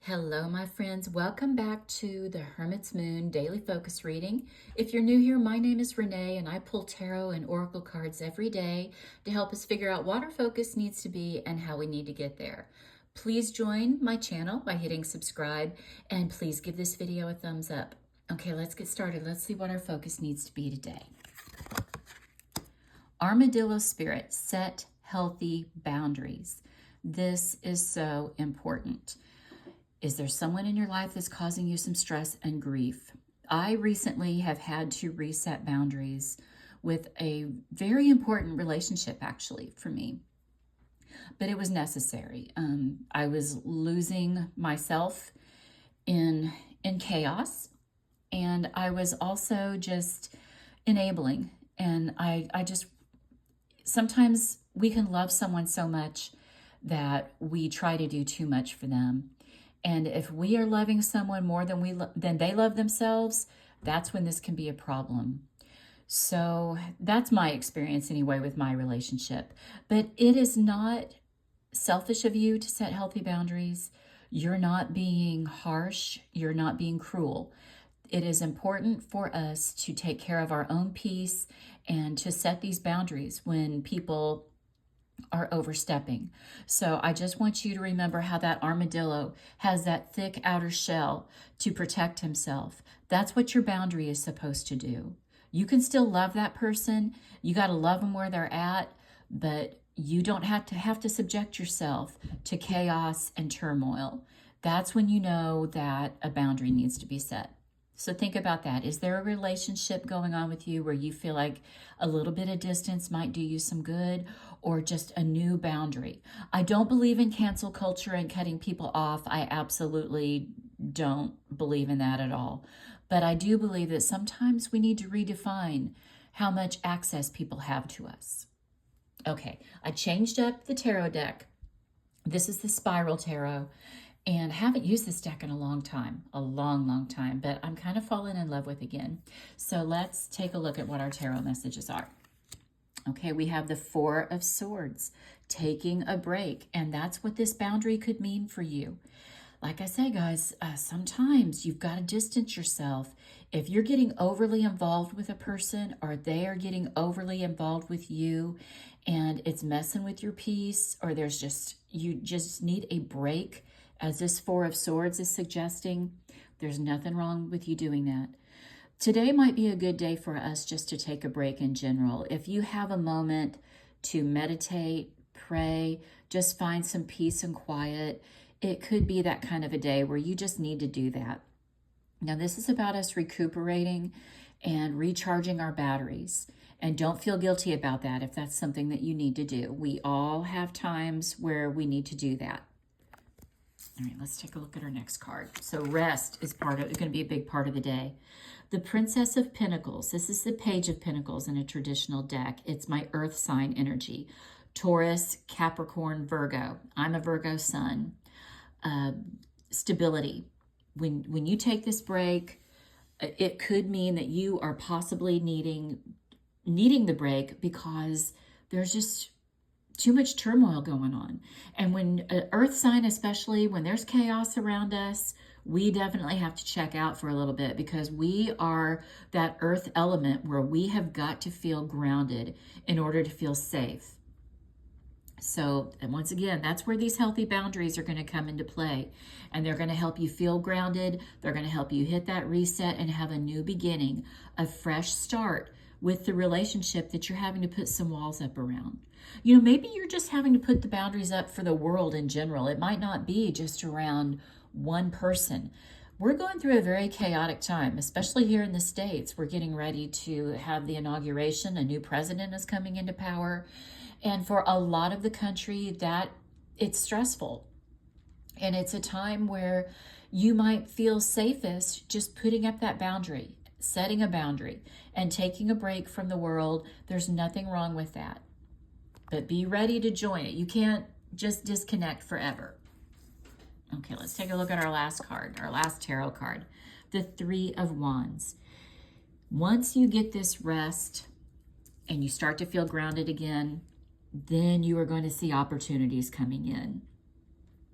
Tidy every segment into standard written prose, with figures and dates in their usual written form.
Hello, my friends. Welcome back to the Hermit's Moon Daily Focus Reading. If you're new here, my name is Renee, and I pull tarot and oracle cards every day to help us figure out what our focus needs to be and how we need to get there. Please join my channel by hitting subscribe, and please give this video a thumbs up. Okay, let's get started. Let's see what our focus needs to be today. Armadillo Spirit, set healthy boundaries. This is so important. Is there someone in your life that's causing you some stress and grief? I recently have had to reset boundaries with a very important relationship, actually, for me. But it was necessary. I was losing myself in chaos, and I was also just enabling. And I just, sometimes we can love someone so much that we try to do too much for them. And if we are loving someone more than they love themselves, that's when this can be a problem. So that's my experience anyway with my relationship. But it is not selfish of you to set healthy boundaries. You're not being harsh. You're not being cruel. It is important for us to take care of our own peace and to set these boundaries when people are overstepping. So I just want you to remember how that armadillo has that thick outer shell to protect himself. That's what your boundary is supposed to do. You can still love that person. You got to love them where they're at, but you don't have to subject yourself to chaos and turmoil. That's when you know that a boundary needs to be set. So think about that. Is there a relationship going on with you where you feel like a little bit of distance might do you some good, or just a new boundary? I don't believe in cancel culture and cutting people off. I absolutely don't believe in that at all. But I do believe that sometimes we need to redefine how much access people have to us. Okay, I changed up the tarot deck. This is the Spiral Tarot. And I haven't used this deck in a long time, long time, but I'm kind of falling in love with it again. So let's take a look at what our tarot messages are. Okay, we have the Four of Swords, taking a break, and that's what this boundary could mean for you. Like I say, guys, sometimes you've got to distance yourself. If you're getting overly involved with a person, or they are getting overly involved with you, and it's messing with your peace, or you just need a break, as this Four of Swords is suggesting, there's nothing wrong with you doing that. Today might be a good day for us just to take a break in general. If you have a moment to meditate, pray, just find some peace and quiet, it could be that kind of a day where you just need to do that. Now, this is about us recuperating and recharging our batteries. And don't feel guilty about that if that's something that you need to do. We all have times where we need to do that. All right, let's take a look at our next card. So rest is going to be a big part of the day. The Princess of Pentacles. This is the Page of Pentacles in a traditional deck. It's my earth sign energy. Taurus, Capricorn, Virgo. I'm a Virgo sun. Stability. When you take this break, it could mean that you are possibly needing the break because there's just too much turmoil going on. And when an earth sign, especially when there's chaos around us, we definitely have to check out for a little bit, because we are that earth element where we have got to feel grounded in order to feel safe. So, and once again, that's where these healthy boundaries are going to come into play. And they're going to help you feel grounded. They're going to help you hit that reset and have a new beginning, a fresh start with the relationship that you're having to put some walls up around. You know, maybe you're just having to put the boundaries up for the world in general. It might not be just around one person. We're going through a very chaotic time, especially here in the States. We're getting ready to have the inauguration. A new president is coming into power. And for a lot of the country, it's stressful. And it's a time where you might feel safest just putting up that boundary, setting a boundary, and taking a break from the world. There's nothing wrong with that. But be ready to join it. You can't just disconnect forever. Okay, let's take a look at our last card, our last tarot card, the Three of Wands. Once you get this rest and you start to feel grounded again, then you are going to see opportunities coming in.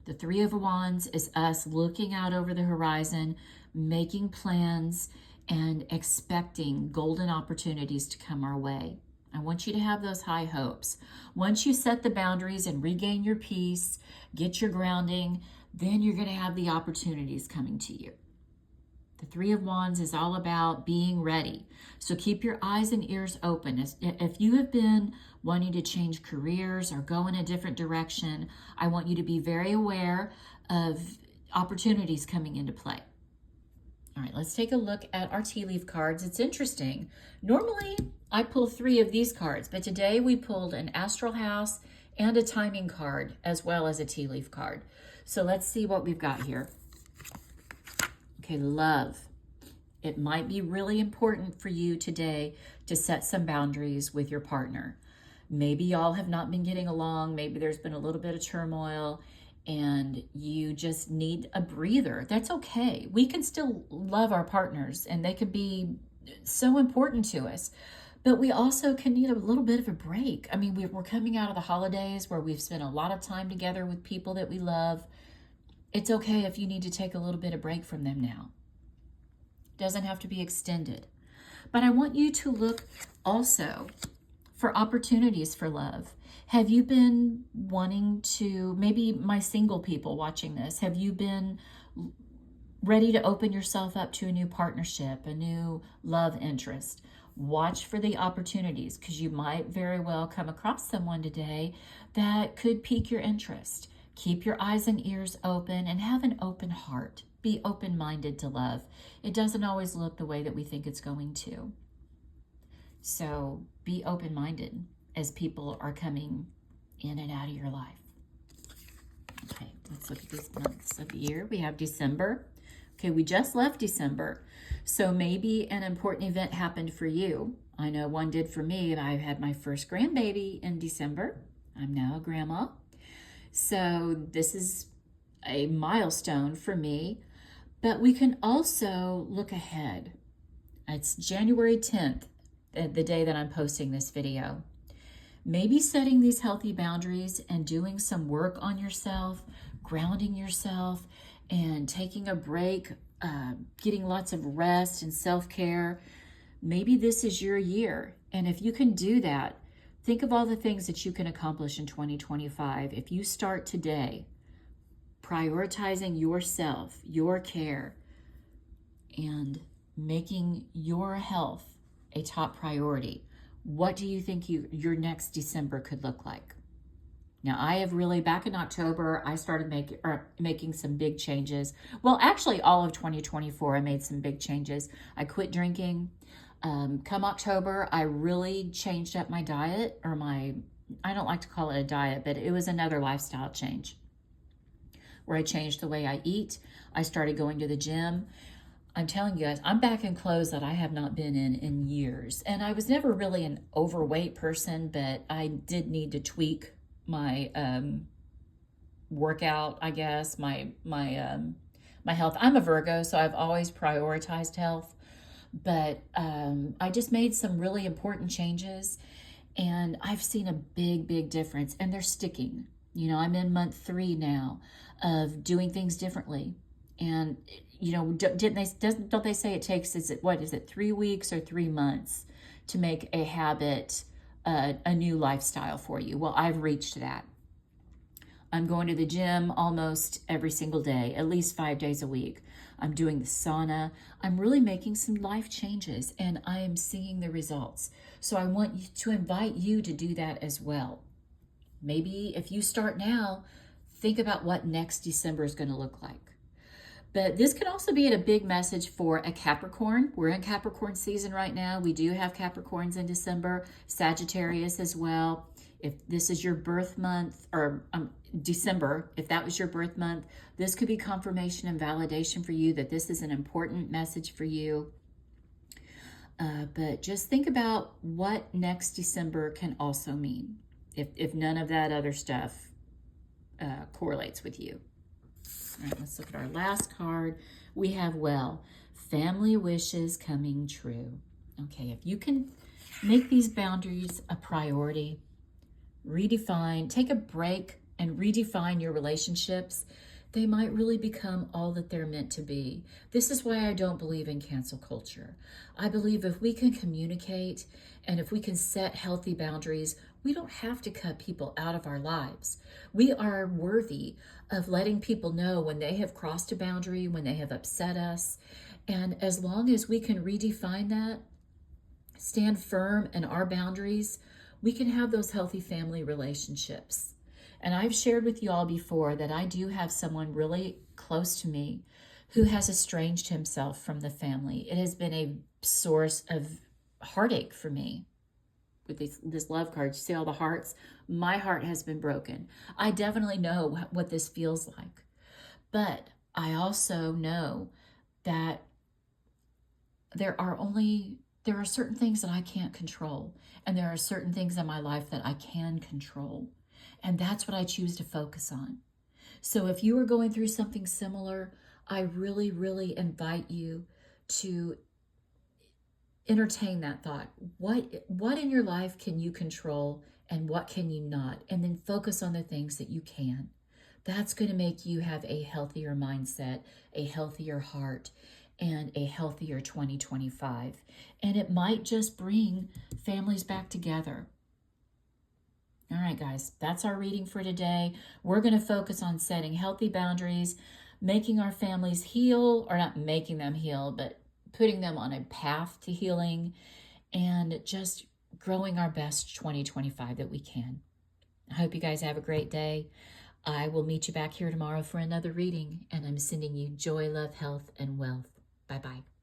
The Three of Wands is us looking out over the horizon, making plans, and expecting golden opportunities to come our way. I want you to have those high hopes. Once you set the boundaries and regain your peace, get your grounding, then you're going to have the opportunities coming to you. The Three of Wands is all about being ready. So keep your eyes and ears open. If you have been wanting to change careers or go in a different direction, I want you to be very aware of opportunities coming into play. All right, let's take a look at our tea leaf cards. It's interesting. Normally, I pull 3 of these cards, but today we pulled an astral house and a timing card, as well as a tea leaf card. So let's see what we've got here. Okay, love. It might be really important for you today to set some boundaries with your partner. Maybe y'all have not been getting along. Maybe there's been a little bit of turmoil and you just need a breather. That's okay. We can still love our partners and they can be so important to us, but we also can need a little bit of a break. I mean, we're coming out of the holidays where we've spent a lot of time together with people that we love. It's okay if you need to take a little bit of break from them now. Doesn't have to be extended. But I want you to look also for opportunities for love. Have you been wanting to, maybe my single people watching this, have you been ready to open yourself up to a new partnership, a new love interest? Watch for the opportunities because you might very well come across someone today that could pique your interest. Keep your eyes and ears open and have an open heart. Be open-minded to love. It doesn't always look the way that we think it's going to. So be open-minded as people are coming in and out of your life. Okay, let's look at these months of the year. We have December. Okay, we just left December. So maybe an important event happened for you. I know one did for me. I had my first grandbaby in December. I'm now a grandma. So this is a milestone for me, but we can also look ahead. It's January 10th, the day that I'm posting this video. Maybe setting these healthy boundaries and doing some work on yourself, grounding yourself, and taking a break, getting lots of rest and self-care. Maybe this is your year. And if you can do that, think of all the things that you can accomplish in 2025. If you start today, prioritizing yourself, your care, and making your health a top priority, what do you think your next December could look like? Now, I have really, back in October, I started making some big changes. Well, actually, all of 2024, I made some big changes. I quit drinking. Come October, I really changed up my diet, or I don't like to call it a diet, but it was another lifestyle change where I changed the way I eat. I started going to the gym. I'm telling you guys, I'm back in clothes that I have not been in years. And I was never really an overweight person, but I did need to tweak my workout, I guess, my health. I'm a Virgo, so I've always prioritized health. But I just made some really important changes, and I've seen a big difference, and they're sticking. You know, I'm in month 3 now of doing things differently. And, you know, don't they say it takes, is it 3 weeks or 3 months to make a habit a new lifestyle for you? Well, I've reached that. I'm going to the gym almost every single day, at least 5 days a week. I'm doing the sauna. I'm really making some life changes, and I am seeing the results. So I want to invite you to do that as well. Maybe if you start now, think about what next December is going to look like. But this could also be a big message for a Capricorn. We're in Capricorn season right now. We do have Capricorns in December, Sagittarius as well. If this is your birth month, or December, if that was your birth month, this could be confirmation and validation for you that this is an important message for you. But just think about what next December can also mean, if none of that other stuff correlates with you. All right, let's look at our last card. We have, well, family wishes coming true. Okay, if you can make these boundaries a priority, redefine, take a break and redefine your relationships. they might really become all that they're meant to be. This is why I don't believe in cancel culture. I believe if we can communicate and if we can set healthy boundaries, we don't have to cut people out of our lives. We are worthy of letting people know when they have crossed a boundary, when they have upset us. And as long as we can redefine that, stand firm in our boundaries, we can have those healthy family relationships. And I've shared with you all before that I do have someone really close to me who has estranged himself from the family. It has been a source of heartache for me. With this love card, you see all the hearts? My heart has been broken. I definitely know what this feels like. But I also know that there are certain things that I can't control, and there are certain things in my life that I can control. And that's what I choose to focus on. So if you are going through something similar, I really, really invite you to entertain that thought. What in your life can you control and what can you not? And then focus on the things that you can. That's going to make you have a healthier mindset, a healthier heart, and a healthier 2025. And it might just bring families back together. All right, guys, that's our reading for today. We're going to focus on setting healthy boundaries, making our families heal, or not making them heal, but putting them on a path to healing, and just growing our best 2025 that we can. I hope you guys have a great day. I will meet you back here tomorrow for another reading, and I'm sending you joy, love, health, and wealth. Bye-bye.